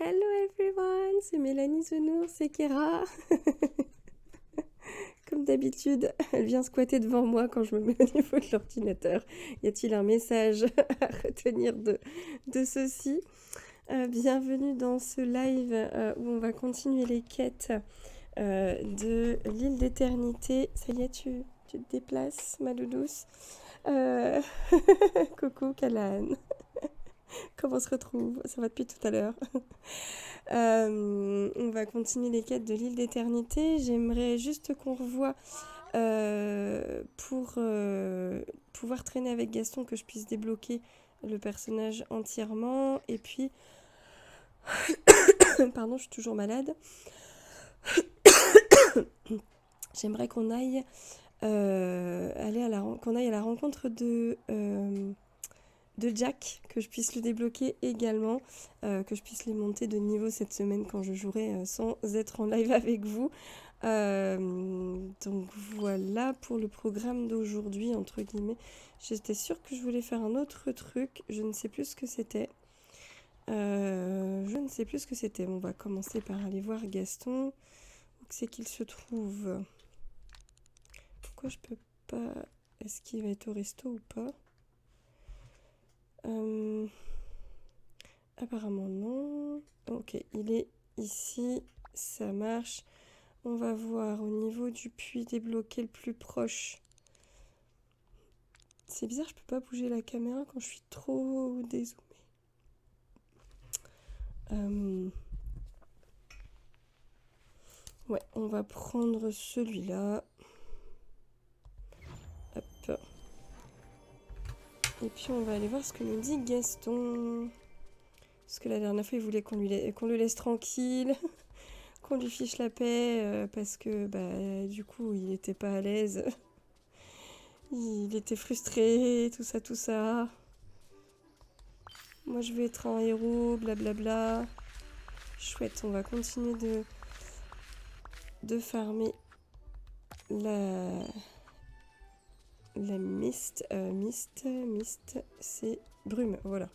Hello everyone, c'est Mélanie Zenour, c'est Kéra. Comme d'habitude, elle vient squatter devant moi quand je me mets au niveau de l'ordinateur. Y a-t-il un message à retenir de ceci? Bienvenue dans ce live où on va continuer les quêtes de l'île d'éternité. Ça y est, tu te déplaces, ma douce. Euh, Coucou, Calan. Comment on se retrouve? Ça va depuis tout à l'heure. On va continuer les quêtes de l'île d'éternité. J'aimerais juste qu'on revoie pour pouvoir traîner avec Gaston, que je puisse débloquer le personnage entièrement. Et puis, pardon, je suis toujours malade. J'aimerais qu'on aille qu'on aille à la rencontre de Jack, que je puisse le débloquer également, que je puisse les monter de niveau cette semaine quand je jouerai sans être en live avec vous. Donc voilà pour le programme d'aujourd'hui, entre guillemets. J'étais sûre que je voulais faire un autre truc, je ne sais plus ce que c'était. On va commencer par aller voir Gaston. Où c'est qu'il se trouve? Pourquoi je peux pas... Est-ce qu'il va être au resto ou pas? Apparemment non. Ok, il est ici, ça marche. On va voir au niveau du puits débloqué le plus proche. C'est bizarre, je peux pas bouger la caméra quand je suis trop dézoomée. Ouais, on va prendre celui-là. Hop. Et puis on va aller voir ce que nous dit Gaston. Parce que la dernière fois, il voulait qu'on le laisse tranquille, qu'on lui fiche la paix, parce que du coup, il était pas à l'aise. Il était frustré, tout ça, tout ça. Moi, je veux être un héros, blablabla. Chouette, on va continuer de farmer la mist. Mist, c'est brume, voilà.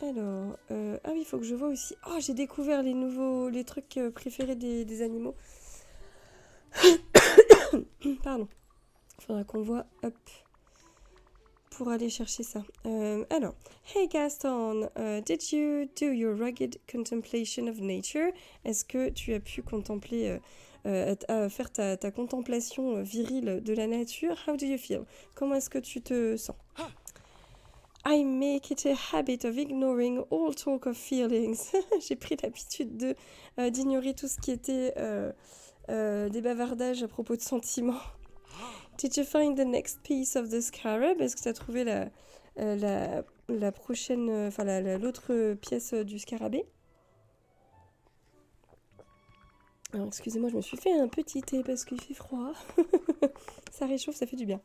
Alors, ah oui, il faut que je vois aussi. Oh, j'ai découvert les trucs préférés des animaux. Pardon. Faudra qu'on voit, hop, pour aller chercher ça. Alors, hey Gaston, did you do your rugged contemplation of nature? Est-ce que tu as pu contempler, faire ta contemplation virile de la nature? How do you feel? Comment est-ce que tu te sens? I make it a habit of ignoring all talk of feelings. J'ai pris l'habitude d'ignorer tout ce qui était des bavardages à propos de sentiments. Did you find the next piece of the scarab? Est-ce que tu as trouvé la prochaine, enfin l'autre pièce du scarabée? Alors excusez-moi, je me suis fait un petit thé parce qu'il fait froid. Ça réchauffe, ça fait du bien.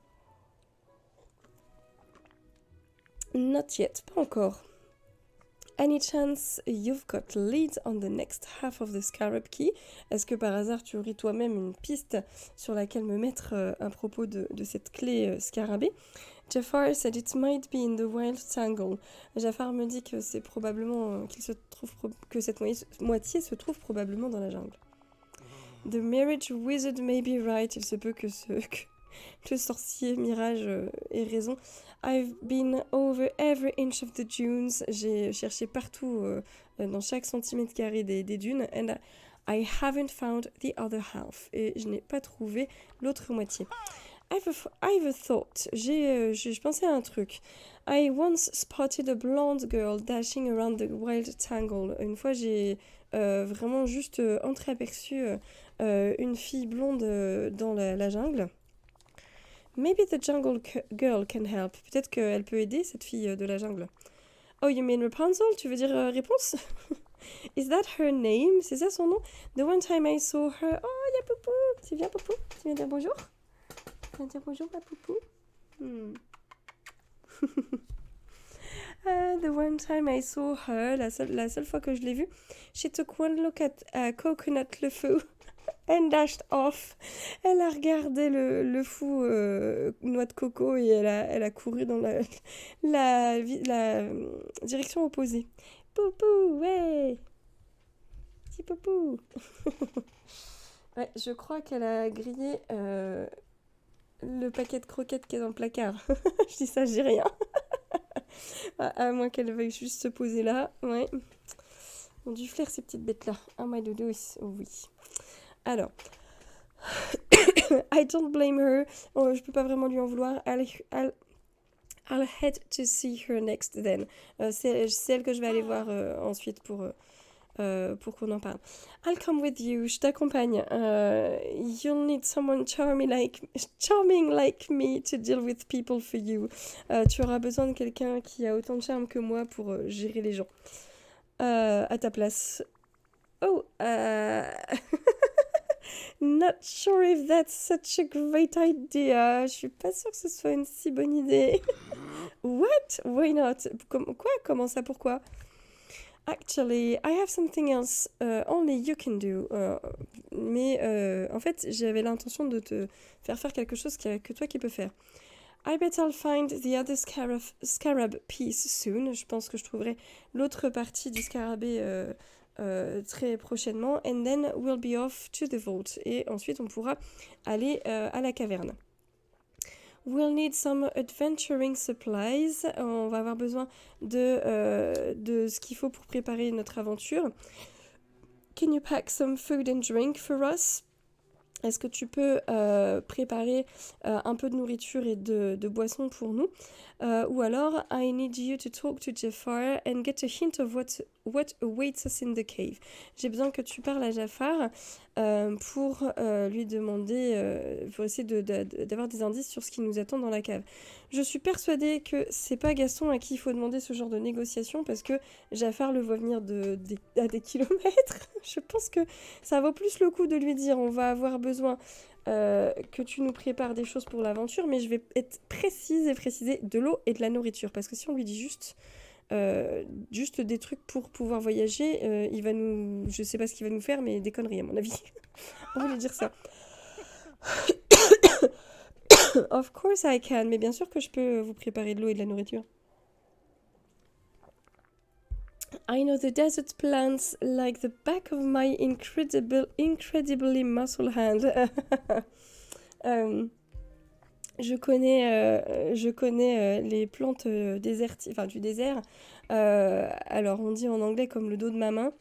Not yet, pas encore. Any chance you've got leads on the next half of the scarab key? Est-ce que par hasard tu aurais toi-même une piste sur laquelle me mettre à propos de cette clé scarabée? Jafar said it might be in the wild tangle. Jafar me dit que c'est probablement que cette moitié se trouve probablement dans la jungle. The marriage wizard may be right. Il se peut que le sorcier mirage ait raison. I've been over every inch of the dunes. J'ai cherché partout dans chaque centimètre carré des dunes. And I haven't found the other half. Et je n'ai pas trouvé l'autre moitié. I've a thought. Je pensais à un truc. I once spotted a blonde girl dashing around the wild tangle. Une fois, j'ai vraiment juste entreaperçu une fille blonde dans la jungle. Maybe the jungle girl can help. Peut-être qu'elle peut aider, cette fille de la jungle. Oh, you mean Rapunzel? Tu veux dire réponse? Is that her name? C'est ça son nom? The one time I saw her... Oh, il y a Poupou! Tu viens, Poupou? Tu viens dire bonjour? Tu viens dire bonjour, ma Poupou? The one time I saw her, la seule fois que je l'ai vue, she took one look at Coconut le fou and dashed off. Elle a regardé le fou noix de coco et elle a couru dans la direction opposée. poupou, ouais. Petit poupou. Ouais, je crois qu'elle a grillé le paquet de croquettes qui est dans le placard. Je dis ça, je dis rien. À moins qu'elle veuille juste se poser là. Ouais. Ont du flair ces petites bêtes-là. Ah, my dodo, oui. Alors, I don't blame her. Oh, je peux pas vraiment lui en vouloir. I'll head to see her next then. C'est elle que je vais aller voir ensuite pour qu'on en parle. I'll come with you. Je t'accompagne. You'll need someone charming like me to deal with people for you. Tu auras besoin de quelqu'un qui a autant de charme que moi pour gérer les gens. À ta place. Oh, not sure if that's such a great idea. Je suis pas sûre que ce soit une si bonne idée. What? Why not? Quoi? Comment ça? Pourquoi? Actually, I have something else only you can do. Mais en fait, j'avais l'intention de te faire faire quelque chose que toi qui peux faire. I bet I'll find the other scarab piece soon. Je pense que je trouverai l'autre partie du scarabée très prochainement. And then we'll be off to the vault. Et ensuite, on pourra aller à la caverne. We'll need some adventuring supplies. On va avoir besoin de ce qu'il faut pour préparer notre aventure. Can you pack some food and drink for us? Est-ce que tu peux préparer un peu de nourriture et de boissons pour nous? Ou alors, I need you to talk to Jafar and get a hint of what awaits us in the cave. J'ai besoin que tu parles à Jafar pour lui demander, pour essayer d'avoir des indices sur ce qui nous attend dans la cave. Je suis persuadée que c'est pas Gaston à qui il faut demander ce genre de négociation parce que Jafar le voit venir à des kilomètres. Je pense que ça vaut plus le coup de lui dire on va avoir besoin que tu nous prépares des choses pour l'aventure, mais je vais être précise et préciser de l'eau et de la nourriture parce que si on lui dit juste des trucs pour pouvoir voyager, il va nous... Je sais pas ce qu'il va nous faire, mais des conneries à mon avis. On va lui dire ça. Of course I can, mais bien sûr que je peux vous préparer de l'eau et de la nourriture. I know the desert plants like the back of my incredibly muscle hand. Je connais les plantes du désert. Alors on dit en anglais comme le dos de ma main.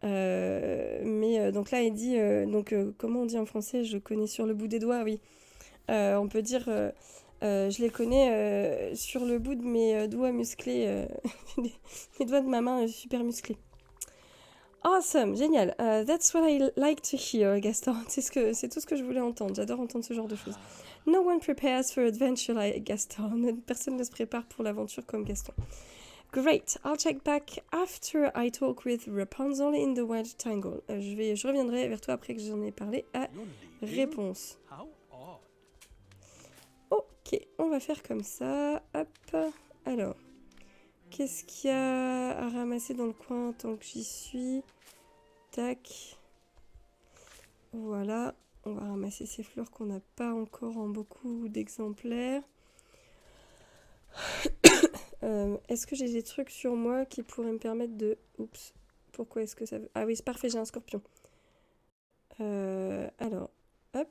Donc là il dit comment on dit en français? Je connais sur le bout des doigts, oui. On peut dire je les connais sur le bout de mes doigts musclés, mes doigts de ma main super musclés. Awesome, génial. That's what I like to hear, Gaston. C'est tout ce que je voulais entendre. J'adore entendre ce genre de choses. No one prepares for adventure like Gaston. Personne ne se prépare pour l'aventure comme Gaston. Great, I'll check back after I talk with Rapunzel in the Wild Tangle. Je reviendrai vers toi après que j'en ai parlé à réponse. Ok, on va faire comme ça. Hop, alors... Qu'est-ce qu'il y a à ramasser dans le coin tant que j'y suis? Tac. Voilà. On va ramasser ces fleurs qu'on n'a pas encore en beaucoup d'exemplaires. Est-ce que j'ai des trucs sur moi qui pourraient me permettre de... Oups. Pourquoi est-ce que ça... Ah oui, c'est parfait, j'ai un scorpion. Alors, hop.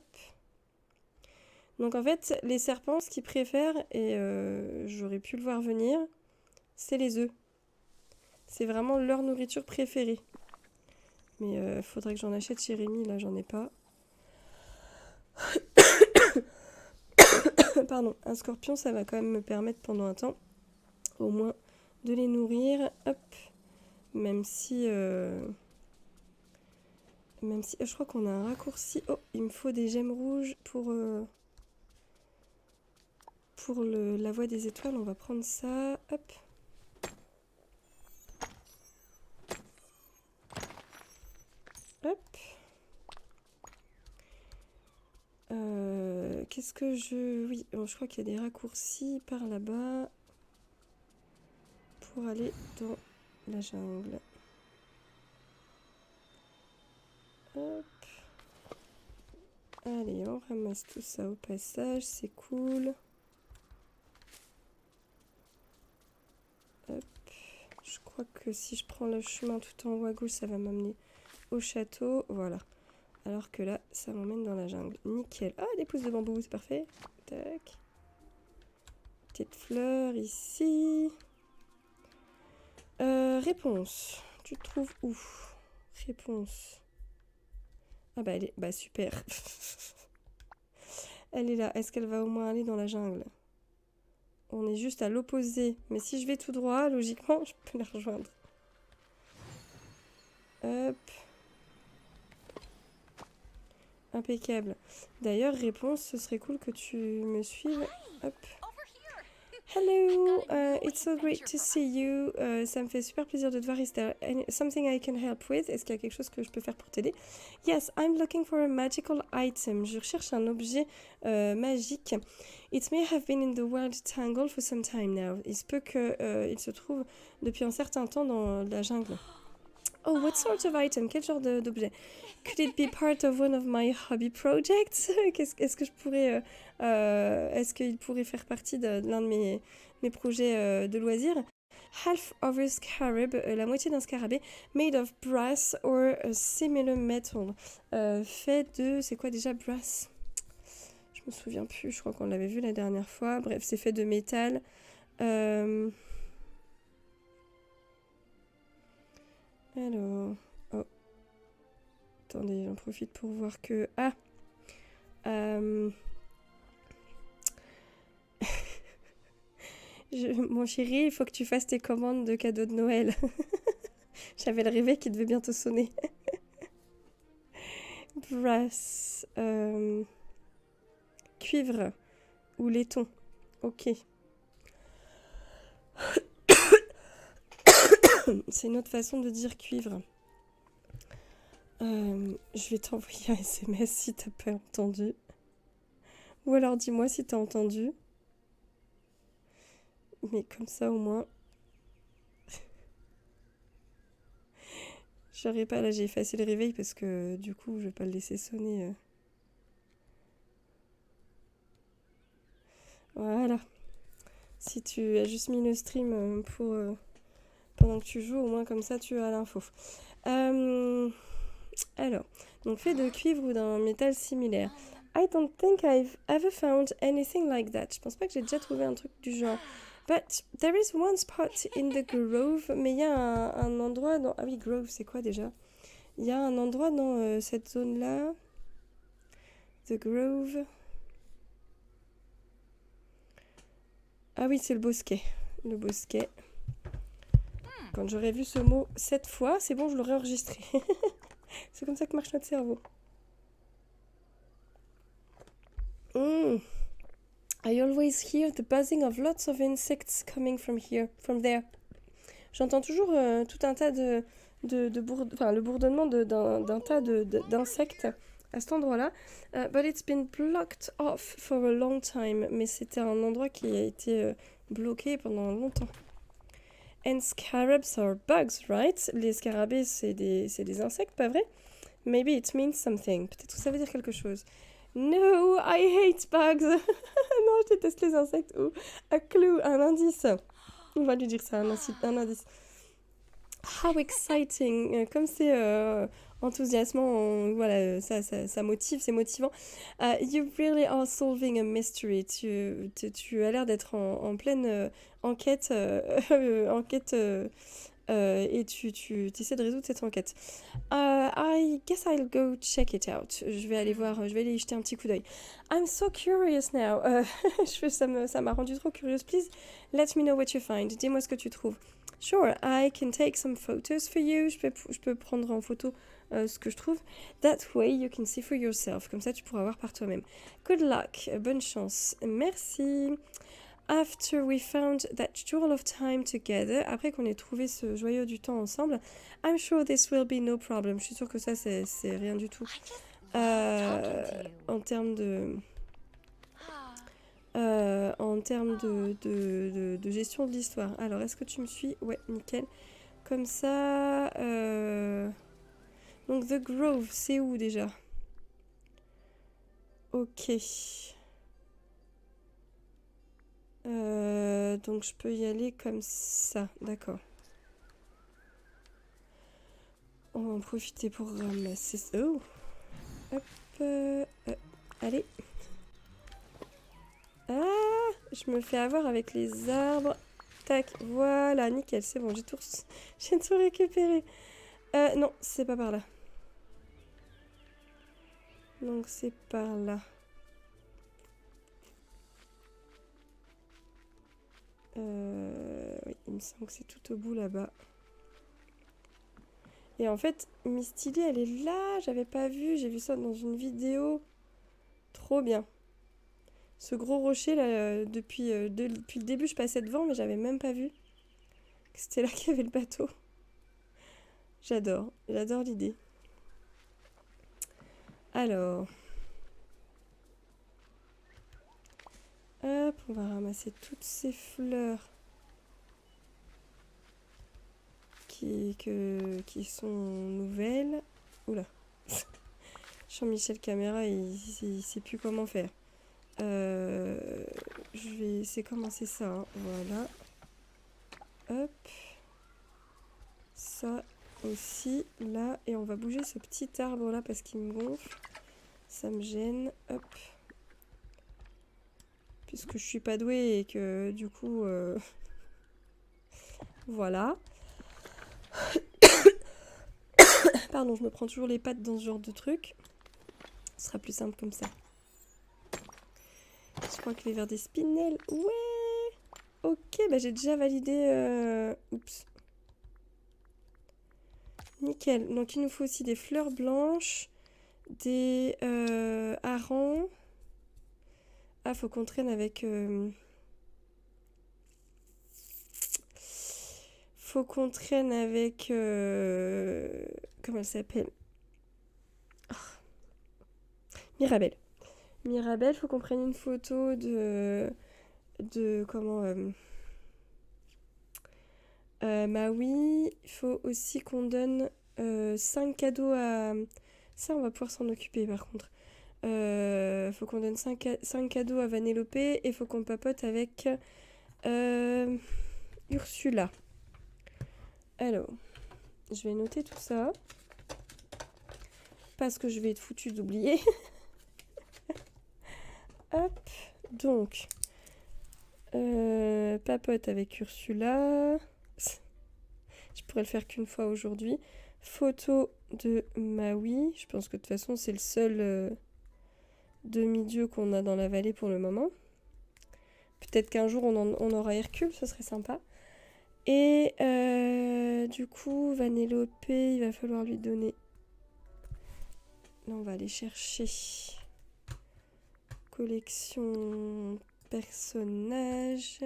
Donc en fait, les serpents, ce qu'ils préfèrent, et j'aurais pu le voir venir... c'est les œufs. C'est vraiment leur nourriture préférée. Mais faudrait que j'en achète chez Rémi, là j'en ai pas. Pardon, un scorpion ça va quand même me permettre pendant un temps, au moins, de les nourrir. Hop. Même si je crois qu'on a un raccourci. Oh, il me faut des gemmes rouges pour la voie des étoiles. On va prendre ça. Hop. Hop. Qu'est-ce que je... Oui, je crois qu'il y a des raccourcis par là-bas pour aller dans la jungle. Hop. Allez, on ramasse tout ça au passage, c'est cool. Hop. Je crois que si je prends le chemin tout en haut à gauche, ça va m'amener au château. Voilà. Alors que là, ça m'emmène dans la jungle. Nickel. Ah, des pousses de bambou, c'est parfait. Tac. Petite fleur ici. Réponse. Tu te trouves où? Réponse. Ah bah elle est... Bah super. Elle est là. Est-ce qu'elle va au moins aller dans la jungle? On est juste à l'opposé. Mais si je vais tout droit, logiquement, je peux la rejoindre. Hop. Impeccable. D'ailleurs, réponse, ce serait cool que tu me suives. Hop. Hello, it's so great to see you. Ça me fait super plaisir de te voir. Is there something I can help with? Est-ce qu'il y a quelque chose que je peux faire pour t'aider? Yes, I'm looking for a magical item. Je recherche un objet magique. It may have been in the wild tangle for some time now. Il se peut qu'il se trouve depuis un certain temps dans la jungle. Oh, what sort of item? Quel genre d'objet? Could it be part of one of my hobby projects? Est-ce que je pourrais... est-ce qu'il pourrait faire partie de l'un de mes projets de loisirs? Half of a scarab, la moitié d'un scarabée, made of brass or a similar metal. Fait de... C'est quoi déjà brass? Je me souviens plus, je crois qu'on l'avait vu la dernière fois. Bref, c'est fait de métal. Alors... Oh. Attendez, j'en profite pour voir que... Ah Mon chéri, il faut que tu fasses tes commandes de cadeaux de Noël. J'avais le réveil qui devait bientôt sonner. Brass. Cuivre. Ou laiton. Ok. C'est une autre façon de dire cuivre. Je vais t'envoyer un SMS si t'as pas entendu. Ou alors dis-moi si t'as entendu. Mais comme ça au moins. J'aurais pas, là j'ai effacé le réveil parce que du coup je vais pas le laisser sonner. Voilà. Si tu as juste mis le stream pour pendant que tu joues, au moins comme ça tu as l'info. Alors, donc fait de cuivre ou d'un métal similaire. I don't think I've ever found anything like that. Je pense pas que j'ai déjà trouvé un truc du genre. But there is one spot in the grove. Mais il y a un endroit dans... Ah oui, grove, c'est quoi déjà? Il y a un endroit dans cette zone-là. The grove. Ah oui, c'est le bosquet. Le bosquet. Quand j'aurais vu ce mot 7 fois, c'est bon, je l'aurais enregistré. C'est comme ça que marche notre cerveau. I always hear the buzzing of lots of insects coming from there. J'entends toujours tout un tas le bourdonnement d'un tas d'insectes à cet endroit-là. But it's been blocked off for a long time. Mais c'était un endroit qui a été bloqué pendant longtemps. And scarabs are bugs, right? Les scarabées, c'est des insectes, pas vrai? Maybe it means something. Peut-être que ça veut dire quelque chose. No, I hate bugs. Non, je déteste les insectes. Ou a clue, un indice. On va lui dire ça, un indice. How exciting. Comme c'est enthousiasmant, voilà, ça motive, c'est motivant. You really are solving a mystery. Tu as l'air d'être en pleine enquête, et tu essaies de résoudre cette enquête. I guess I'll go check it out. Je vais aller voir, je vais aller y jeter un petit coup d'œil. I'm so curious now. Ça m'a rendu trop curieuse. Please, let me know what you find. Dis-moi ce que tu trouves. Sure, I can take some photos for you. Je peux prendre en photo ce que je trouve. That way, you can see for yourself. Comme ça, tu pourras voir par toi-même. Good luck. Bonne chance. Merci. After we found that jewel of time together, après qu'on ait trouvé ce joyau du temps ensemble, I'm sure this will be no problem. Je suis sûre que ça, c'est rien du tout. En termes de gestion de l'histoire. Alors, est-ce que tu me suis? Ouais, nickel. Comme ça... Donc, The Grove, c'est où déjà? Ok. Donc je peux y aller comme ça, d'accord. On va en profiter pour ramasser ça. Oh. Hop. Allez. Ah, je me fais avoir avec les arbres. Tac, voilà, nickel, c'est bon, j'ai tout récupéré. Non, c'est pas par là. Donc c'est par là. Oui, il me semble que c'est tout au bout là-bas. Et en fait, Misty Lee, elle est là, j'avais pas vu, j'ai vu ça dans une vidéo. Trop bien. Ce gros rocher là, depuis le début, je passais devant, mais j'avais même pas vu que c'était là qu'il y avait le bateau. J'adore l'idée. Alors, hop, on va ramasser toutes ces fleurs qui sont nouvelles. Oula. Jean-Michel Caméra, il sait plus comment faire. Je vais essayer de commencer ça. Hein. Voilà. Hop. Ça aussi, là. Et on va bouger ce petit arbre là parce qu'il me gonfle. Ça me gêne. Hop. Puisque je suis pas douée et que du coup... voilà. Pardon, je me prends toujours les pattes dans ce genre de truc. Ce sera plus simple comme ça. Je crois que les vers des spinels... Ouais. Ok, bah j'ai déjà validé... Oups. Nickel. Donc il nous faut aussi des fleurs blanches, des harengs. Ah, faut qu'on traîne avec... Faut qu'on traîne avec... Comment elle s'appelle? Oh. Mirabelle. Mirabelle, faut qu'on prenne une photo de comment... Maui. Il faut aussi qu'on donne 5 cadeaux à... Ça, on va pouvoir s'en occuper par contre. Faut qu'on donne 5 cadeaux à Vanellope et faut qu'on papote avec Ursula. Alors, je vais noter tout ça. Parce que je vais être foutue d'oublier. Hop, donc, papote avec Ursula. Je pourrais le faire qu'une fois aujourd'hui. Photo de Maui. Je pense que de toute façon, c'est le seul demi-dieu qu'on a dans la vallée pour le moment. Peut-être qu'un jour, on aura Hercule, ce serait sympa. Et du coup, Vanellope, il va falloir lui donner... Là, on va aller chercher... Collection personnages.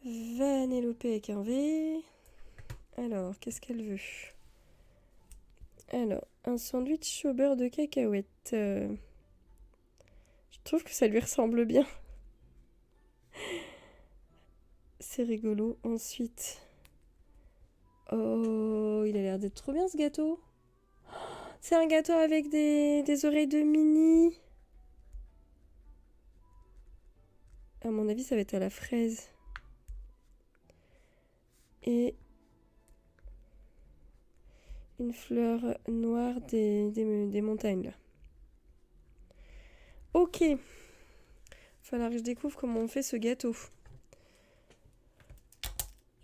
Vanellope avec un V. Alors, qu'est-ce qu'elle veut? Alors, un sandwich au beurre de cacahuète. Je trouve que ça lui ressemble bien. C'est rigolo. Ensuite... Oh, il a l'air d'être trop bien ce gâteau. C'est un gâteau avec des oreilles de Minnie. À mon avis, ça va être à la fraise. Et une fleur noire des montagnes, là. Ok. Il va falloir que je découvre comment on fait ce gâteau.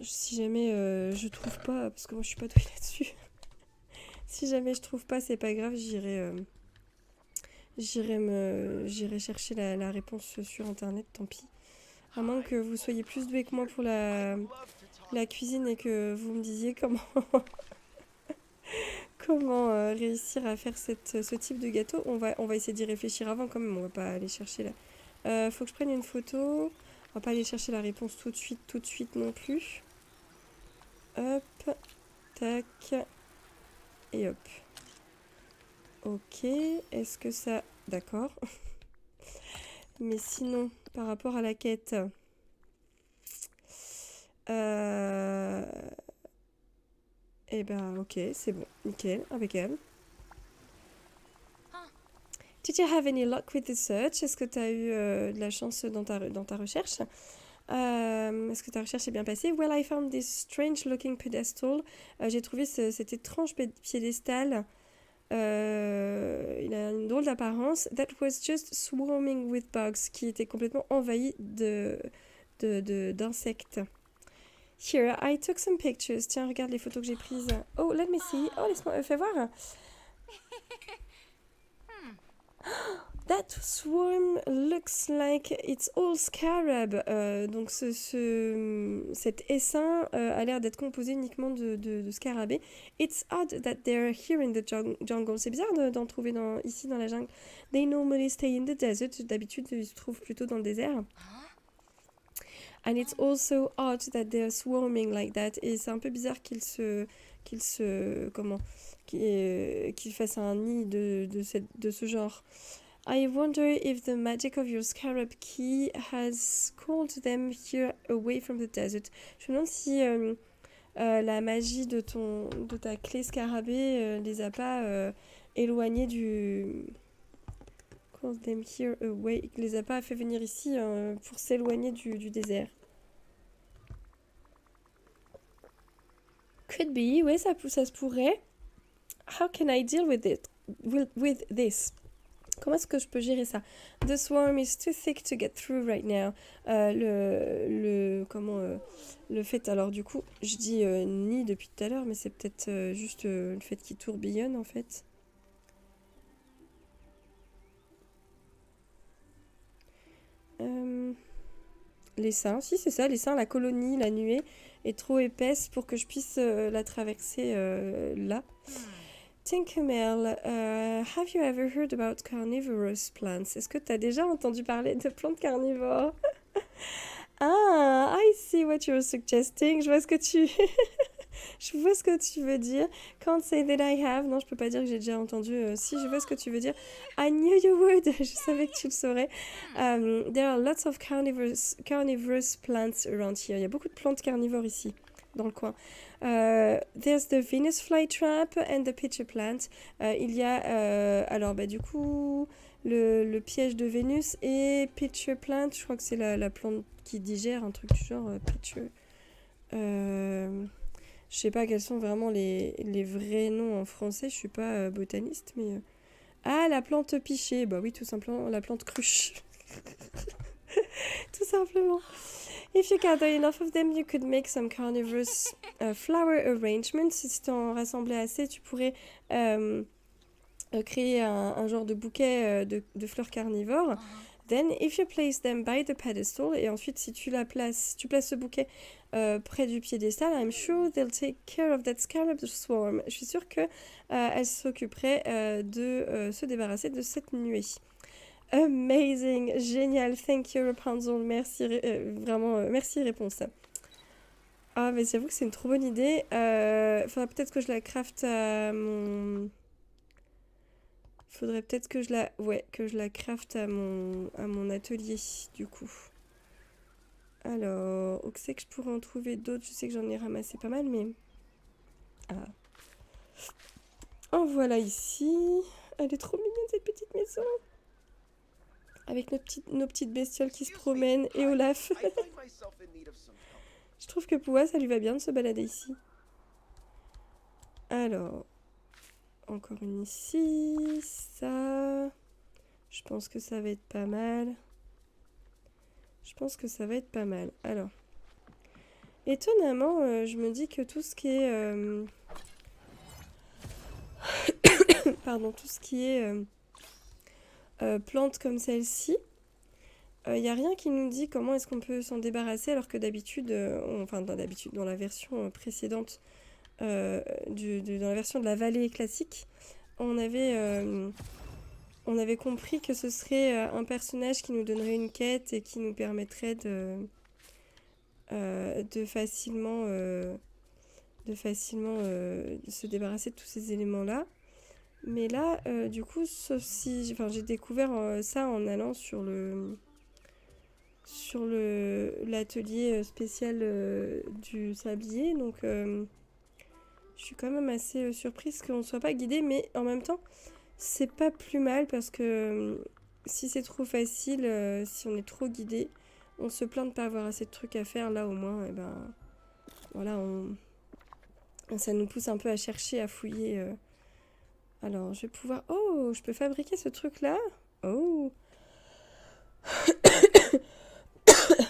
Si jamais je trouve pas, parce que moi je suis pas douée là-dessus. Si jamais je trouve pas, c'est pas grave, j'irai chercher la réponse sur internet, tant pis. À moins que vous soyez plus doué que moi pour la cuisine et que vous me disiez comment réussir à faire ce type de gâteau. On va essayer d'y réfléchir avant quand même, on va pas aller chercher là. Faut que je prenne une photo. On va pas aller chercher la réponse tout de suite non plus. Hop, tac, et hop. Ok, est-ce que ça... D'accord. Mais sinon, par rapport à la quête... Eh ben, ok, c'est bon. Nickel, impeccable. Did you have any luck with the search? Est-ce que tu as eu de la chance dans ta recherche? Est-ce que ta recherche est bien passée? Well, I found this strange looking pedestal. J'ai trouvé cet étrange piédestal. Il a une drôle d'apparence. That was just swarming with bugs, qui était complètement envahi d'insectes. Here, I took some pictures. Tiens, regarde les photos que j'ai prises. Oh, let me see. Oh, laisse-moi, fais voir. That swarm looks like it's all scarab. Donc cet essaim a l'air d'être composé uniquement de scarabées. It's odd that they're here in the jungle. C'est bizarre d'en trouver ici dans la jungle. They normally stay in the desert. D'habitude, ils se trouvent plutôt dans le désert. And it's also odd that they're swarming like that. Et c'est un peu bizarre qu'ils fassent un nid de ce genre. I wonder if the magic of your scarab key has called them here away from the desert. Je me demande si la magie de ta clé scarabée les a pas éloignés du... Called them here away. Les a pas fait venir ici pour s'éloigner du désert. Could be, ouais, ça se pourrait. How can I deal with it? With this? Comment est-ce que je peux gérer ça? The swarm is too thick to get through right now. Le fait, alors du coup, je dis ni depuis tout à l'heure, mais c'est peut-être juste le fait qu'il tourbillonne en fait. L'essaim, si c'est ça, l'essaim, la colonie, la nuée est trop épaisse pour que je puisse la traverser là. Tinkermel, have you ever heard about carnivorous plants? Est-ce que tu as déjà entendu parler de plantes carnivores? Ah, I see what you're suggesting. Je vois ce que tu veux dire. Can't say that I have. Non, je peux pas dire que j'ai déjà entendu. Si, je vois ce que tu veux dire. I knew you would. Je savais que tu le saurais. There are lots of carnivorous plants around here. Il y a beaucoup de plantes carnivores ici, dans le coin. There's the Venus flytrap and the pitcher plant. Il y a, alors, du coup, le piège de Vénus et pitcher plant. Je crois que c'est la plante qui digère, un truc du genre pitcher. Je sais pas quels sont vraiment les vrais noms en français, je suis pas botaniste, mais... Ah, la plante pichée, bah oui, tout simplement, la plante cruche. Tout simplement. If you gather enough of them, you could make some carnivorous flower arrangements. Si tu en rassemblais assez, tu pourrais créer un genre de bouquet de fleurs carnivores. Then, if you place them by the pedestal, et ensuite, si tu places ce bouquet près du piédestal, I'm sure they'll take care of that scarab swarm. Je suis sûre que elle s'occuperait de se débarrasser de cette nuée. Amazing, génial, thank you Rapunzel, merci, vraiment, merci réponse. Ah, mais j'avoue que c'est une trop bonne idée. Faudrait peut-être que je la crafte à mon... Faudrait peut-être que je la crafte à mon atelier, du coup. Alors, où c'est que je pourrais en trouver d'autres? Je sais que j'en ai ramassé pas mal, mais... Ah. En voilà ici. Elle est trop mignonne, cette petite maison. Avec nos petites bestioles qui se promènent et Olaf. Je trouve que Poua, ça lui va bien de se balader ici. Alors... Encore une ici, ça. Je pense que ça va être pas mal. Alors, étonnamment, je me dis que tout ce qui est... Pardon, tout ce qui est plantes comme celle-ci, il n'y a rien qui nous dit comment est-ce qu'on peut s'en débarrasser, alors que d'habitude, dans la version précédente, dans la version de la vallée classique, on avait compris que ce serait un personnage qui nous donnerait une quête et qui nous permettrait de facilement se débarrasser de tous ces éléments-là. Mais là, du coup, sauf si... j'ai découvert ça en allant sur l'atelier spécial du sablier, donc... Je suis quand même assez surprise qu'on ne soit pas guidé, mais en même temps, c'est pas plus mal parce que si c'est trop facile, si on est trop guidé, on se plaint de pas avoir assez de trucs à faire. Là, au moins, et ben, voilà, ça nous pousse un peu à chercher, à fouiller. Alors, je vais pouvoir... Oh, je peux fabriquer ce truc-là. Oh,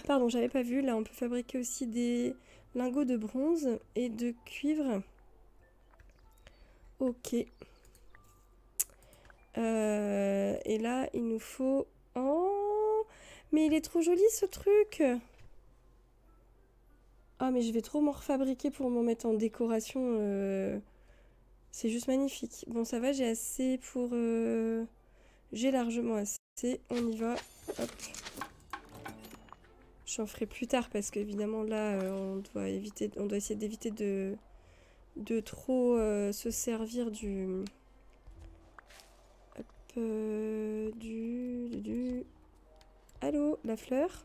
pardon, j'avais pas vu. Là, on peut fabriquer aussi des lingots de bronze et de cuivre. Ok. Et là, il nous faut... Oh, mais il est trop joli ce truc. Ah, mais je vais trop m'en refabriquer pour m'en mettre en décoration. C'est juste magnifique. Bon, ça va, j'ai assez pour... J'ai largement assez. On y va. Hop. J'en ferai plus tard parce qu'évidemment là, on doit essayer d'éviter de trop se servir du... Hop, du... Allô, la fleur?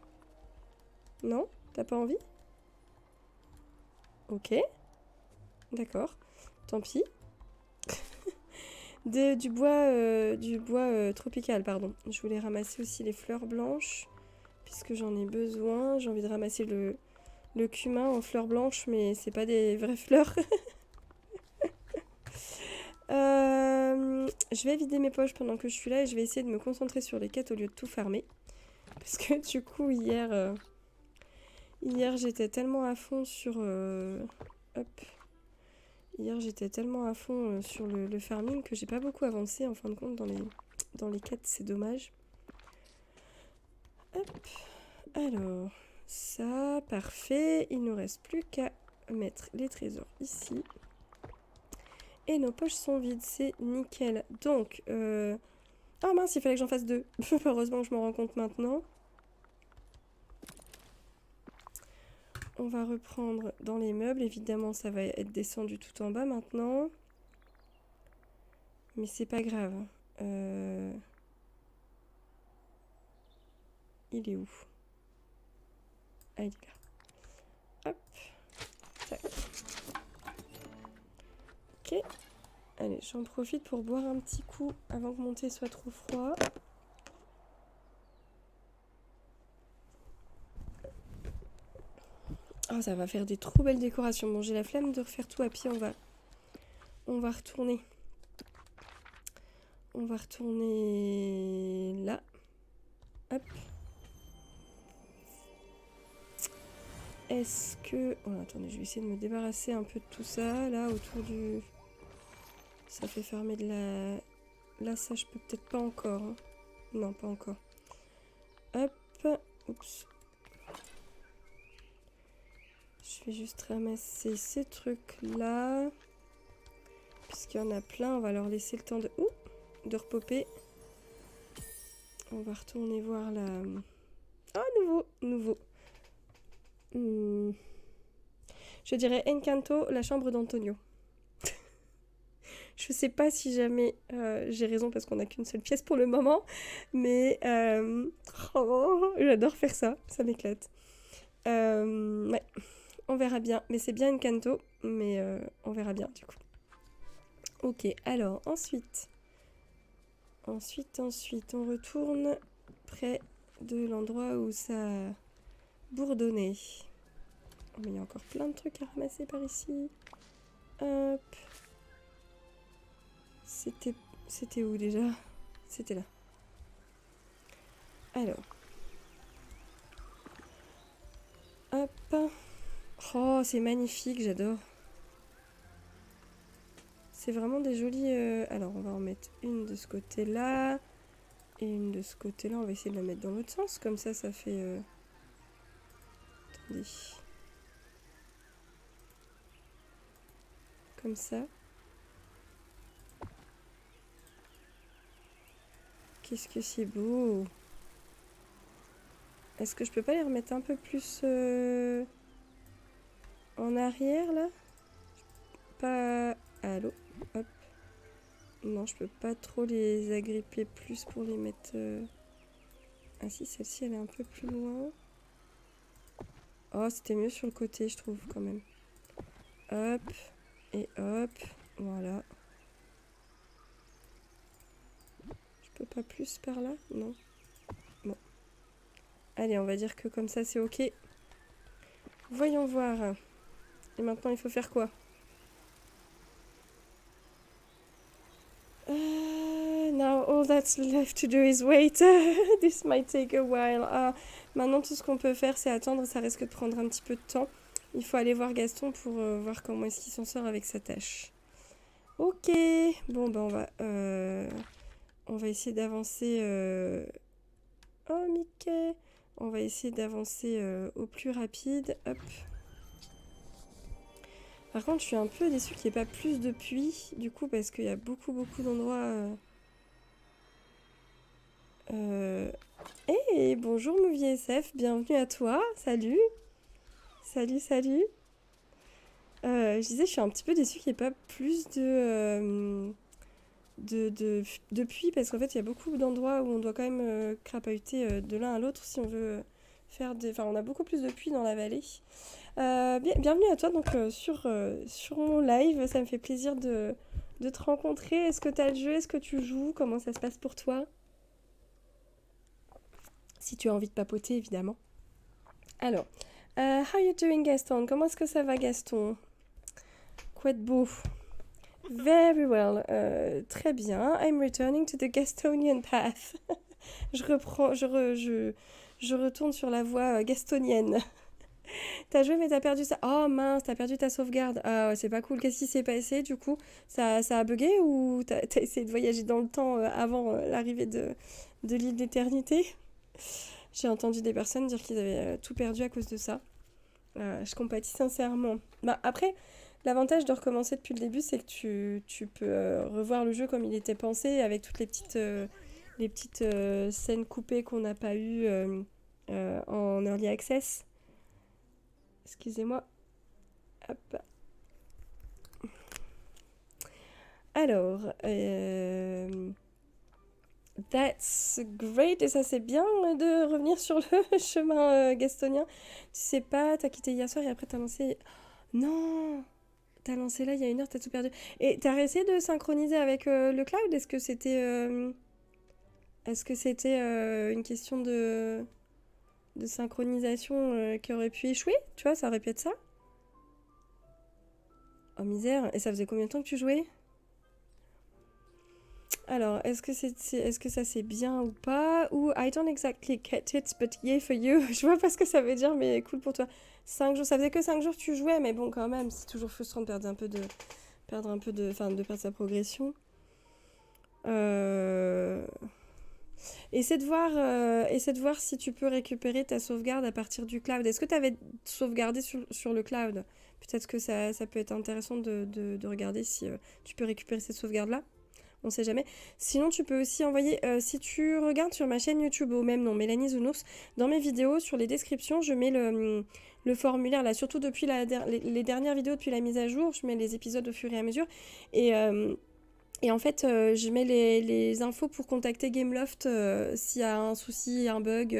Non? T'as pas envie? Ok, d'accord. Tant pis. Du bois tropical, pardon. Je voulais ramasser aussi les fleurs blanches, puisque j'en ai besoin. J'ai envie de ramasser le cumin en fleurs blanches, mais c'est pas des vraies fleurs. Je vais vider mes poches pendant que je suis là et je vais essayer de me concentrer sur les quêtes au lieu de tout farmer. Parce que du coup, hier j'étais tellement à fond sur... hop. Hier, j'étais tellement à fond sur le farming que j'ai pas beaucoup avancé en fin de compte dans les quêtes, c'est dommage. Hop, alors, ça, parfait. Il nous reste plus qu'à mettre les trésors ici. Et nos poches sont vides, c'est nickel. Donc, ah mince, il fallait que j'en fasse 2. Heureusement que je m'en rends compte maintenant. On va reprendre dans les meubles. Évidemment, ça va être descendu tout en bas maintenant. Mais c'est pas grave. Il est où? Ah, il est là. Hop. Tac. Ok. Allez, j'en profite pour boire un petit coup avant que mon thé soit trop froid. Oh, ça va faire des trop belles décorations. Bon, j'ai la flemme de refaire tout à pied. On va retourner. On va retourner là. Hop. Est-ce que... Oh, attendez, je vais essayer de me débarrasser un peu de tout ça, là, autour du... Ça fait fermer de la... Là, ça, je peux peut-être pas encore. Hein. Non, pas encore. Hop. Oups. Je vais juste ramasser ces trucs-là. Puisqu'il y en a plein, on va leur laisser le temps de... Ouh, de repopper. On va retourner voir la... Ah, nouveau. Je dirais Encanto, la chambre d'Antonio. Je sais pas si jamais j'ai raison parce qu'on n'a qu'une seule pièce pour le moment, mais oh, j'adore faire ça, ça m'éclate. Ouais, on verra bien, mais c'est bien Encanto, mais on verra bien du coup. Ok, alors ensuite, on retourne près de l'endroit où ça bourdonnait. Oh, mais il y a encore plein de trucs à ramasser par ici. Hop. C'était où déjà? C'était là. Alors. Hop. Oh, c'est magnifique, j'adore. C'est vraiment des jolis... Alors, on va en mettre une de ce côté-là. Et une de ce côté-là. On va essayer de la mettre dans l'autre sens. Comme ça, ça fait... Attendez. Comme ça. Qu'est-ce que c'est beau. Est-ce que je peux pas les remettre un peu plus en arrière, là? Pas... Allô? Hop. Non, je peux pas trop les agripper plus pour les mettre... Ah si, celle-ci, elle est un peu plus loin. Oh, c'était mieux sur le côté, je trouve, quand même. Hop. Et hop. Voilà. Je peux pas plus par là? Non. Bon. Allez, on va dire que comme ça, c'est ok. Voyons voir. Et maintenant, il faut faire quoi? Now all that's left to do is wait. This might take a while. Maintenant, tout ce qu'on peut faire, c'est attendre. Ça risque de prendre un petit peu de temps. Il faut aller voir Gaston pour voir comment est-ce qu'il s'en sort avec sa tâche. Ok. Bon, ben on va essayer d'avancer. Oh, Mickey. On va essayer d'avancer au plus rapide. Hop. Par contre, je suis un peu déçue qu'il n'y ait pas plus de puits, du coup, parce qu'il y a beaucoup d'endroits... Hey, bonjour Movie SF, bienvenue à toi, salut. Salut. Je disais, je suis un petit peu déçue qu'il n'y ait pas plus de puits, parce qu'en fait, il y a beaucoup d'endroits où on doit quand même crapahuter de l'un à l'autre si on veut faire des... Enfin, on a beaucoup plus de puits dans la vallée. Bienvenue à toi donc sur mon live, ça me fait plaisir de te rencontrer. Est-ce que tu as le jeu? Est-ce que tu joues? Comment ça se passe pour toi? Si tu as envie de papoter, évidemment. Alors, how you doing Gaston? Comment est-ce que ça va Gaston? Quoi de beau? Very well, très bien. I'm returning to the Gastonian path. Je retourne sur la voie gastonienne. T'as joué mais t'as perdu ça. Oh mince, t'as perdu ta sauvegarde. Ah ouais, c'est pas cool. Qu'est-ce qui s'est passé du coup? Ça a bugué ou t'as essayé de voyager dans le temps avant l'arrivée de l'île d'éternité? J'ai entendu des personnes dire qu'ils avaient tout perdu à cause de ça. Je compatis sincèrement. Bah après, l'avantage de recommencer depuis le début, c'est que tu peux revoir le jeu comme il était pensé, avec toutes les petites scènes coupées qu'on n'a pas eues en Early Access. Excusez-moi. Hop. Alors, that's great. Et ça, c'est bien de revenir sur le chemin gastonien. Tu sais pas, t'as quitté hier soir et après t'as lancé... Non! T'as lancé là il y a 1 heure, t'as tout perdu. Et t'as réussi de synchroniser avec le cloud? Est-ce que c'était une question de synchronisation qui aurait pu échouer? Tu vois, ça aurait pu être ça? Oh misère. Et ça faisait combien de temps que tu jouais? Alors, est-ce que ça c'est bien ou pas? Ou I don't exactly get it, but yay for you. Je vois pas ce que ça veut dire, mais cool pour toi. 5 jours, ça faisait que 5 jours que tu jouais, mais bon, quand même, c'est toujours frustrant de perdre un peu de. Enfin, de perdre sa progression. Euh... essaie de voir si tu peux récupérer ta sauvegarde à partir du cloud. Est-ce que tu avais sauvegardé sur le cloud? Peut-être que ça peut être intéressant de regarder si tu peux récupérer cette sauvegarde-là. On sait jamais. Sinon, tu peux aussi envoyer, si tu regardes sur ma chaîne YouTube au même nom, Mélanie Zounours, dans mes vidéos, sur les descriptions, je mets le formulaire, là, surtout depuis les dernières vidéos, depuis la mise à jour, je mets les épisodes au fur et à mesure. Et en fait, je mets les infos pour contacter Gameloft s'il y a un souci, un bug,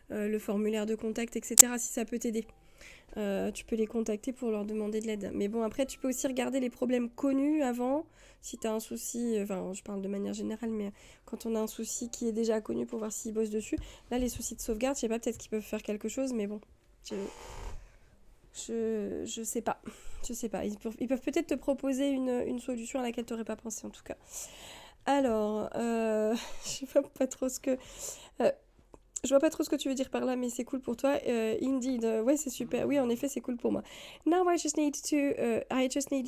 le formulaire de contact, etc., si ça peut t'aider. Tu peux les contacter pour leur demander de l'aide. Mais bon, après, tu peux aussi regarder les problèmes connus avant. Si tu as un souci, enfin, je parle de manière générale, mais quand on a un souci qui est déjà connu pour voir s'ils bossent dessus. Là, les soucis de sauvegarde, je sais pas, peut-être qu'ils peuvent faire quelque chose, mais bon, je sais pas. Je sais pas. Ils peuvent peut-être te proposer une solution à laquelle tu n'aurais pas pensé, en tout cas. Alors, je sais pas trop ce que... euh, je vois pas trop ce que tu veux dire par là, mais c'est cool pour toi. Indeed, ouais, c'est super. Oui, en effet, c'est cool pour moi. Now I just need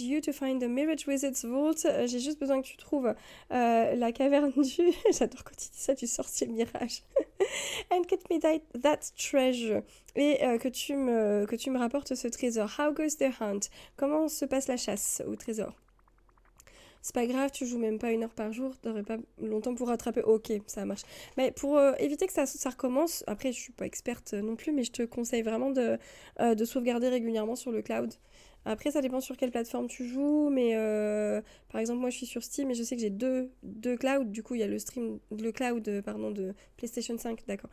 you to find the Mirage Wizard's Vault. J'ai juste besoin que tu trouves la caverne du... J'adore quand tu dis ça, du sorcier mirage. And get me that treasure. Et que tu me rapportes ce trésor. How goes the hunt? Comment se passe la chasse au trésor? C'est pas grave, tu joues même pas 1 heure par jour, t'aurais pas longtemps pour rattraper. Ok, ça marche. Mais pour éviter que ça recommence, après je suis pas experte non plus, mais je te conseille vraiment de sauvegarder régulièrement sur le cloud. Après, ça dépend sur quelle plateforme tu joues, mais par exemple, moi je suis sur Steam et je sais que j'ai deux clouds. Du coup, il y a le cloud pardon, de PlayStation 5, d'accord.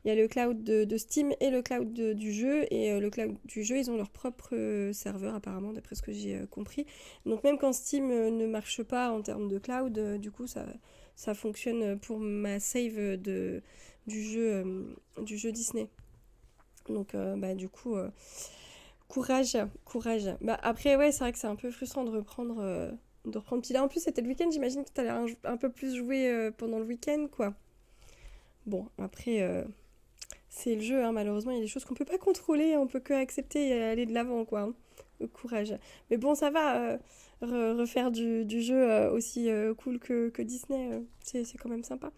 Il y a le cloud de Steam et le cloud du jeu. Et le cloud du jeu, ils ont leur propre serveur apparemment, d'après ce que j'ai compris. Donc même quand Steam ne marche pas en termes de cloud, du coup ça fonctionne pour ma save du jeu Disney. Donc bah du coup, courage, courage. Bah après ouais, c'est vrai que c'est un peu frustrant de reprendre. Puis là en plus c'était le week-end, j'imagine que t'allais un peu plus jouer pendant le week-end quoi. Bon après c'est le jeu, hein, malheureusement il y a des choses qu'on peut pas contrôler, on peut que accepter et aller de l'avant quoi. Hein. Courage. Mais bon ça va, refaire du jeu aussi cool que Disney, c'est quand même sympa.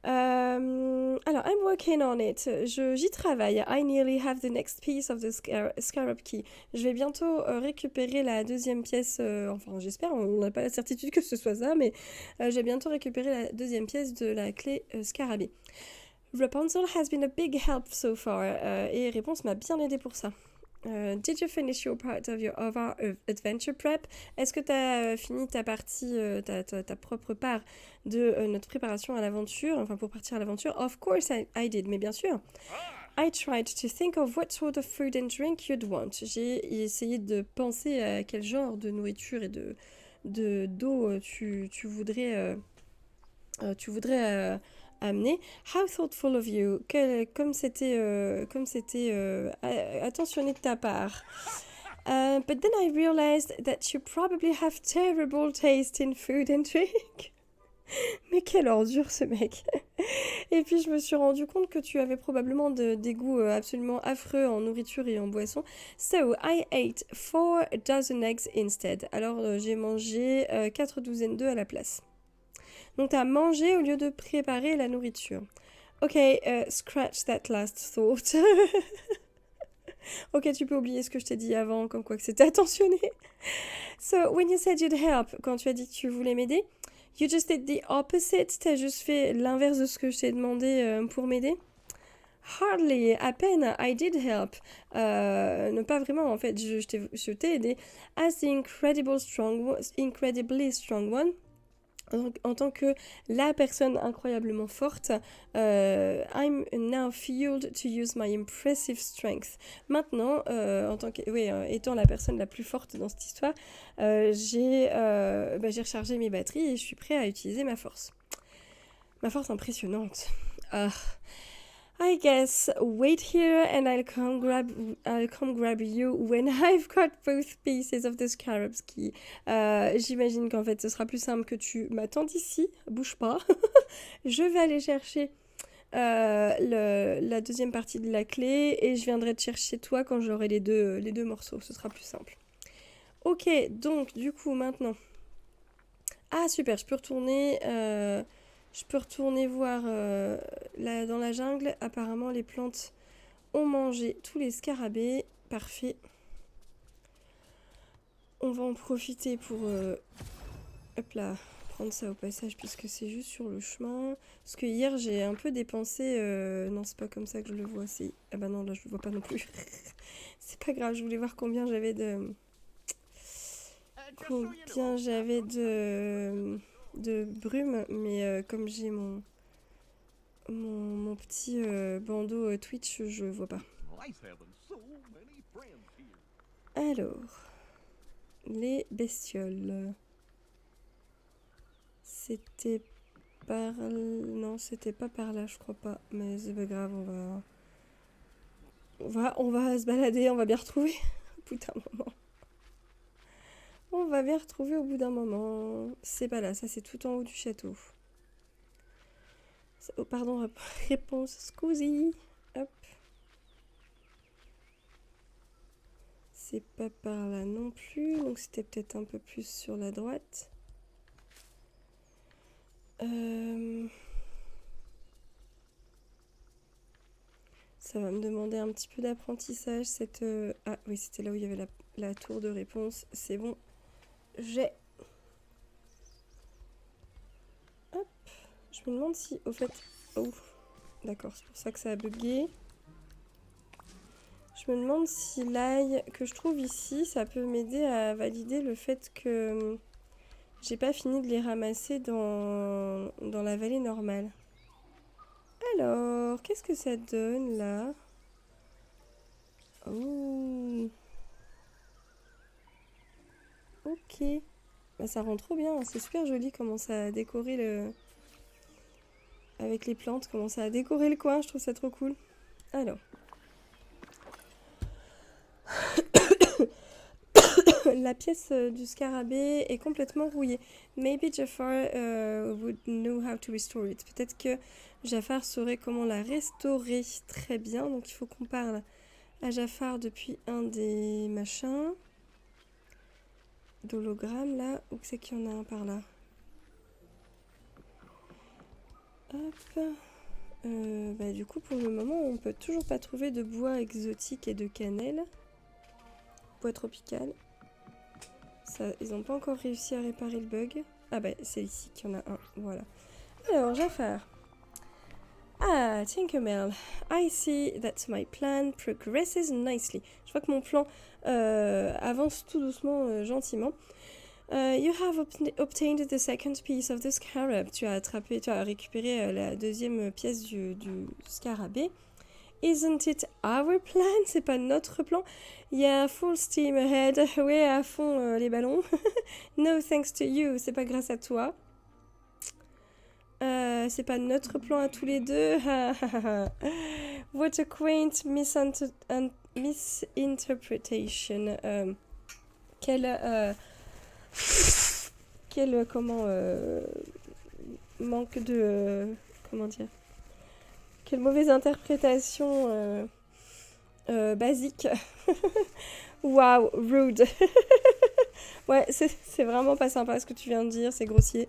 Alors, I'm working on it. J'y travaille. I nearly have the next piece of the scarab key. Je vais bientôt récupérer la deuxième pièce. Enfin, j'espère, on n'a pas la certitude que ce soit ça, mais j'ai bientôt récupéré la deuxième pièce de la clé scarabée. Rapunzel has been a big help so far. Et réponse m'a bien aidé pour ça. Did you finish your part of your adventure prep? Est-ce que tu as fini ta partie, ta propre part de notre préparation à l'aventure, enfin pour partir à l'aventure? Of course I did, mais bien sûr. I tried to think of what sort of food and drink you'd want. J'ai essayé de penser à quel genre de nourriture et d'eau tu voudrais amener. How thoughtful of you. Comme c'était attentionné de ta part. But then I realized that you probably have terrible taste in food and drink. Mais quelle ordure ce mec. Et puis je me suis rendu compte que tu avais probablement des goûts absolument affreux en nourriture et en boisson. So I ate 4 dozen eggs instead. Alors j'ai mangé 4 douzaines d'œufs à la place. Donc t'as mangé au lieu de préparer la nourriture. Ok, scratch that last thought. Ok, tu peux oublier ce que je t'ai dit avant, comme quoi que c'était attentionné. So, when you said you'd help, quand tu as dit que tu voulais m'aider, you just did the opposite, t'as juste fait l'inverse de ce que je t'ai demandé pour m'aider. Hardly, à peine, I did help. Non, pas vraiment, en fait, je t'ai aidé. As the incredibly strong one, en tant que la personne incroyablement forte, I'm now fueled to use my impressive strength. Maintenant, étant la personne la plus forte dans cette histoire, j'ai rechargé mes batteries et je suis prêt à utiliser ma force. Ma force impressionnante. I guess wait here and I'll come grab you when I've got both pieces of the scarab's key. J'imagine qu'en fait ce sera plus simple que tu m'attendes ici, bouge pas. Je vais aller chercher la deuxième partie de la clé et je viendrai te chercher toi quand j'aurai les deux morceaux, ce sera plus simple. Ok, donc du coup maintenant... Ah super, je peux retourner voir dans la jungle. Apparemment, les plantes ont mangé tous les scarabées. Parfait. On va en profiter pour prendre ça au passage puisque c'est juste sur le chemin. Parce que hier, j'ai un peu dépensé... Non, c'est pas comme ça que je le vois. Ah bah non, là, je le vois pas non plus. C'est pas grave, je voulais voir combien j'avais de brume, mais comme j'ai mon petit bandeau Twitch, je vois pas. Alors, les bestioles. C'était non, c'était pas par là, je crois pas. Mais c'est pas grave, on va se balader, on va bien retrouver au bout d'un moment. On va bien retrouver au bout d'un moment. C'est pas là, ça c'est tout en haut du château. Oh, pardon, réponse, scusi. Hop. C'est pas par là non plus, donc c'était peut-être un peu plus sur la droite. Ça va me demander un petit peu d'apprentissage. Ah oui, c'était là où il y avait la tour de réponse. C'est bon, j'ai... Hop. Je me demande si, au fait... Oh, d'accord, c'est pour ça que ça a bugué. Je me demande si l'ail que je trouve ici, ça peut m'aider à valider le fait que j'ai pas fini de les ramasser dans la vallée normale. Alors, qu'est-ce que ça donne là? Oh. Ok. Bah, ça rend trop bien, c'est super joli comment ça a décoré avec les plantes, comment ça a décoré le coin, je trouve ça trop cool. Alors. la pièce du scarabée est complètement rouillée. Maybe Jafar would know how to restore it. Peut-être que Jafar saurait comment la restaurer très bien. Donc il faut qu'on parle à Jafar depuis un des machins. D'hologramme là. Où c'est qu'il y en a un par là? Hop. Bah, du coup, pour le moment, on peut toujours pas trouver de bois exotique et de cannelle. Bois tropical. Ça, ils n'ont pas encore réussi à réparer le bug. Ah bah, c'est ici qu'il y en a un. Voilà. Alors, Jafar. Ah, Tinkerbell. I see that my plan progresses nicely. Je vois que mon plan avance tout doucement, gentiment. You have obtained the second piece of the scarab. Tu as récupéré la deuxième pièce du scarabée. Isn't it our plan? C'est pas notre plan? Yeah, full steam ahead. Ouais, à fond les ballons. No thanks to you. C'est pas grâce à toi. C'est pas notre plan à tous les deux. What a quaint misinterpretation. Quel manque de comment dire, quelle mauvaise interprétation basique. Wow, rude. Ouais, c'est vraiment pas sympa ce que tu viens de dire, c'est grossier.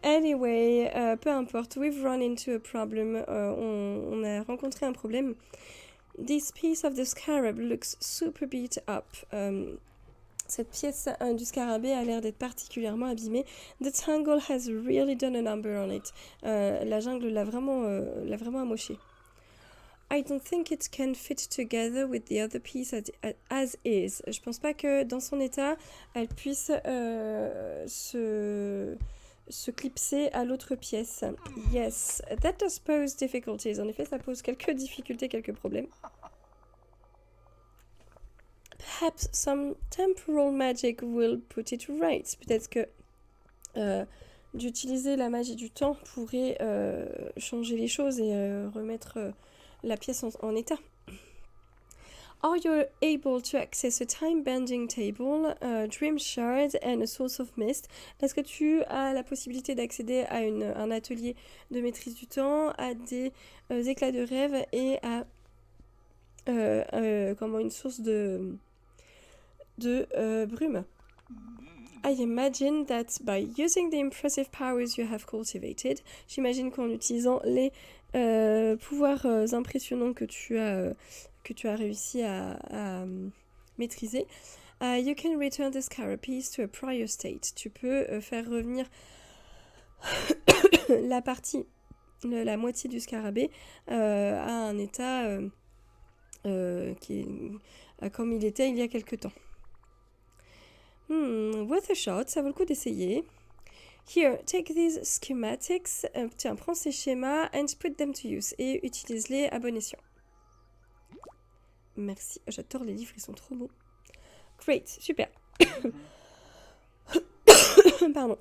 Anyway, peu importe, we've run into a problem. On a rencontré un problème. This piece of the scarab looks super beat up. Cette pièce du scarabée a l'air d'être particulièrement abîmée. The tangle has really done a number on it. La jungle l'a vraiment amoché. I don't think it can fit together with the other piece as is. Je pense pas que dans son état, elle puisse se clipser à l'autre pièce. Yes, that does pose difficulties. En effet, ça pose quelques difficultés, quelques problèmes. Perhaps some temporal magic will put it right. Peut-être que d'utiliser la magie du temps pourrait changer les choses et remettre la pièce en état. Are you able to access a time-bending table, a dream shard and a source of mist? Est-ce que tu as la possibilité d'accéder à un atelier de maîtrise du temps, à des éclats de rêve et à une source de brume? I imagine that by using the impressive powers you have cultivated, j'imagine qu'en utilisant les pouvoirs impressionnants que tu as réussi à maîtriser, you can return the scarab piece to a prior state. Tu peux faire revenir la moitié du scarabée à un état comme il était il y a quelque temps. Worth a shot, ça vaut le coup d'essayer. Here, take these schematics. Tiens, prends ces schémas and put them to use. Et utilise-les à bon escient. Merci. J'adore les livres, ils sont trop beaux. Great, super. Pardon.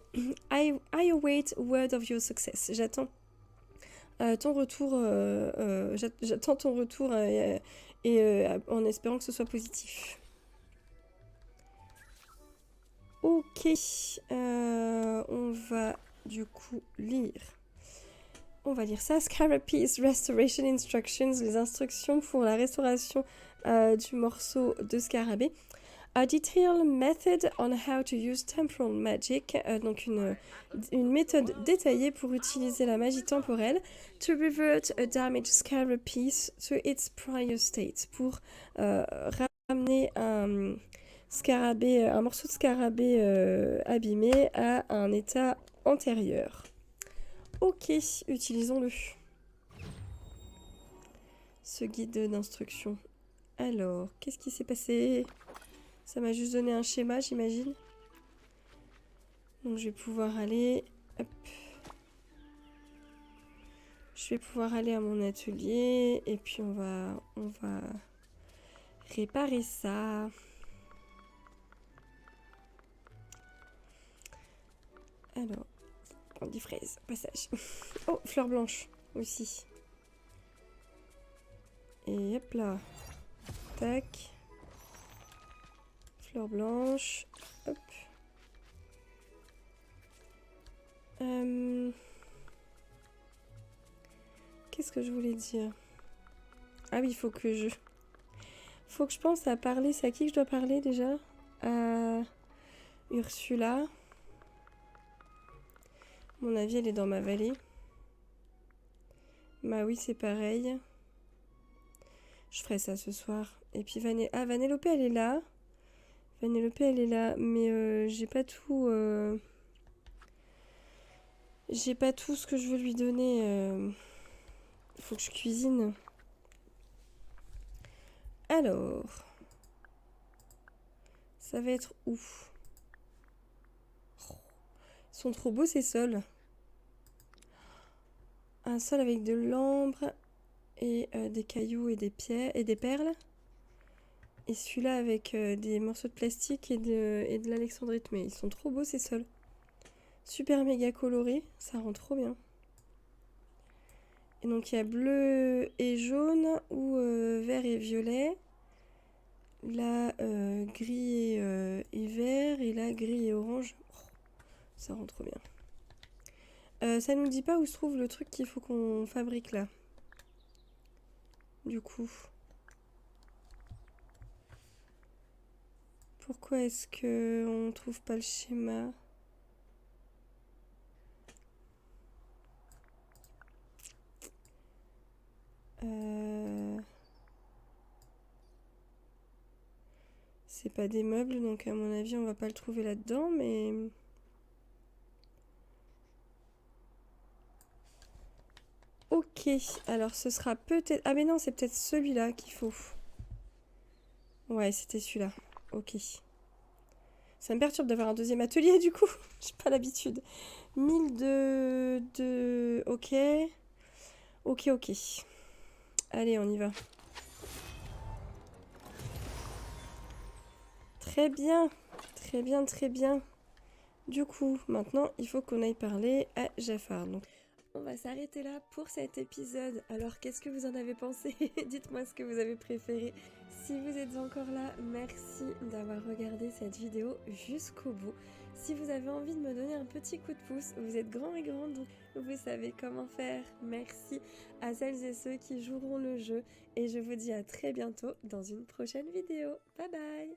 I await word of your success. J'attends ton retour. J'attends ton retour en espérant que ce soit positif. Ok, on va du coup lire. On va lire ça. Scarab Piece Restoration Instructions, les instructions pour la restauration du morceau de scarabée. A detailed method on how to use temporal magic, donc une méthode détaillée pour utiliser la magie temporelle. To revert a damaged scarab piece to its prior state, pour ramener un morceau de scarabée abîmé à un état antérieur. Ok, utilisons-le. Ce guide d'instruction. Alors, qu'est-ce qui s'est passé? Ça m'a juste donné un schéma, j'imagine. Donc je vais pouvoir aller... Hop. Je vais pouvoir aller à mon atelier et puis on va réparer ça. Alors, prendre des fraises, passage. Oh, fleur blanche aussi. Et hop là. Tac. Fleur blanche. Hop. Qu'est-ce que je voulais dire? Ah oui, faut que je pense à parler. C'est à qui que je dois parler déjà? À Ursula. À mon avis, elle est dans ma vallée. Bah oui, c'est pareil. Je ferai ça ce soir. Et puis Vanellope, elle est là. Vanellope, elle est là. Mais j'ai pas tout... J'ai pas tout ce que je veux lui donner. Faut que je cuisine. Alors... Ça va être où? Oh, ils sont trop beaux ces sols. Un sol avec de l'ambre et des cailloux et des pierres et des perles. Et celui-là avec des morceaux de plastique et de l'alexandrite. Mais ils sont trop beaux ces sols. Super méga colorés, ça rend trop bien. Et donc il y a bleu et jaune ou vert et violet. Là gris et vert et là gris et orange. Oh, ça rend trop bien. Ça nous dit pas où se trouve le truc qu'il faut qu'on fabrique là. Du coup. Pourquoi est-ce que on trouve pas le schéma? C'est pas des meubles, donc à mon avis on va pas le trouver là-dedans, mais... Ok, alors ce sera peut-être... Ah mais non, c'est peut-être celui-là qu'il faut. Ouais, c'était celui-là. Ok. Ça me perturbe d'avoir un deuxième atelier du coup. J'ai pas l'habitude. 1000 de... Ok. Ok, ok. Allez, on y va. Très bien. Très bien, très bien. Du coup, maintenant, il faut qu'on aille parler à Jafar. Donc, on va s'arrêter là pour cet épisode. Alors, qu'est-ce que vous en avez pensé? Dites-moi ce que vous avez préféré. Si vous êtes encore là, merci d'avoir regardé cette vidéo jusqu'au bout. Si vous avez envie de me donner un petit coup de pouce, vous êtes grands et grandes, donc vous savez comment faire. Merci à celles et ceux qui joueront le jeu. Et je vous dis à très bientôt dans une prochaine vidéo. Bye bye!